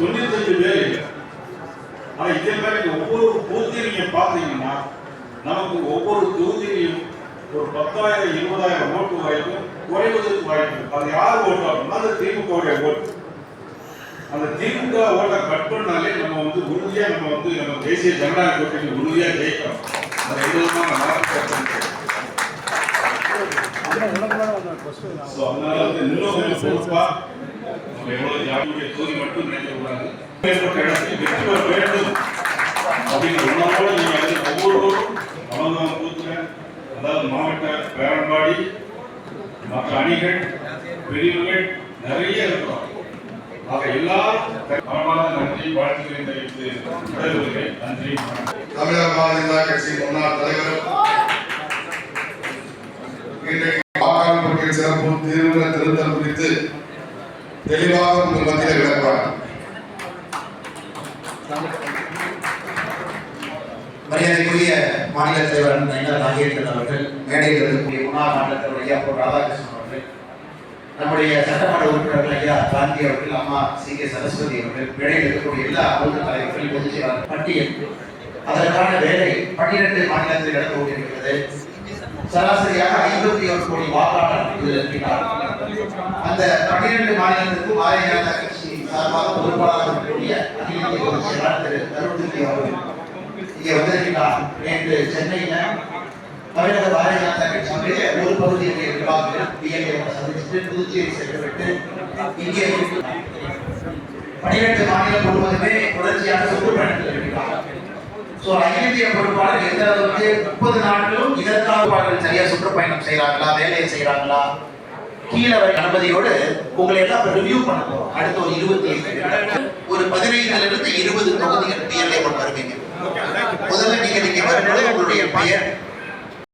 95 பேர். ஆனா இதே மாதிரி ஒவ்வொரு பூத்தையும் நீங்க பாத்தீங்கன்னா நமக்கு ஒவ்வொரு தொகுதியிலையும் ஒரு 10,000 20,000 ஓட்டு வாய்ப்பு குறைவதற்கு வாய்ப்பு. அது யார் ஓட்டு அப்படின்னா அது திமுக ஓட்டு. அந்த திமுக ஓட்டை கட் பண்ணாலே நம்ம வந்து உறுதியா நம்ம தேசிய ஜனநாயக கூட்டணி உறுதியா ஜெயிக்கிறோம். அது எதுவுமான அதனால வந்து இன்னும் பொறுப்பா நம்ம எவ்வளவு ஜாதியுடைய தொகுதி மட்டும் நினைக்கக்கூடாது. வெற்றி பெற வேண்டும் அப்படிங்கிற உணர்வோடு நீங்க ஒவ்வொருவரும் அவங்க கூத்துற அதாவது மாவட்ட பேரன்பாடி மற்ற அணிகள் பிரிவுகள் நிறைய இருக்கிறோம். ஆக எல்லாரும் நன்றி வாழ்த்துக்களை தெரிவித்து விடைபெறுகிறேன். நன்றி. தமிழக மாநில கட்சியின் முன்னாள் தலைவரும் இன்றைக்கு வாக்காளர் சிறப்பு தீர்வுகளை திருத்தல் குறித்து தெளிவாக உங்கள் மத்தியில் விளக்குவார். மரியாதைக்குரிய மாநில தலைவர் நாகேந்திரன் அவர்கள், மேடையில் இருக்கக்கூடிய முன்னாள் மாநில தலைவர் ஐயா ராதாகிருஷ்ணன் அவர்கள், நம்முடைய சட்டமன்ற உறுப்பினர்கள் ஐயா காந்தி அவர்கள், அம்மா சி.கே. சரஸ்வதி அவர்கள், மேடையில் இருக்கக்கூடிய எல்லா அமைப்பு தலைவர்கள், பொதுச் செயலாளர் பட்டியல் அதற்கான வேலை 12 மாநிலத்தில் நடந்து கொண்டிருக்கிறது. சராசரியாக 51 கோடி வாக்காளர் இதில் இருக்கிறார்கள். அந்த 12 மாநிலத்திற்கு பாரதிய ஜனதா கட்சி சார்பாக பொறுப்பாளர் இருக்கக்கூடிய அகில இந்திய பொதுச் செயலாளர் திரு தருண் அவர்கள் இங்கே வந்திருக்கிறார். நேற்று சென்னையில தமிழக பாரதிய ஜனதா கட்சியுடைய ஒரு பகுதியுடைய நிர்வாகிகள் பிஎல்ஏ சந்திச்சுட்டு புதுச்சேரி சென்றுவிட்டு இங்கே 12 மாநிலம் முழுவதுமே தொடர்ச்சியான சுற்றுப்பயணத்தில் இருக்கிறார். அகில இந்திய பொறுப்பாளர் எந்த அளவுக்கு 30 நாட்களும் இதற்காக சரியா சுற்றுப்பயணம் செய்யறாங்களா, வேலையை செய்யறாங்களா, கீழே வரை அனுமதியோடு உங்களை எல்லாம் ரிவ்யூ பண்ண போறோம். அடுத்த ஒரு 25 ஒரு 15 இருந்து 20 தொகுதிகள் பிஎல்ஏ கொண்டு வருவீங்க. முதல்ல நீங்க வரும்போது உங்களுடைய பெயர்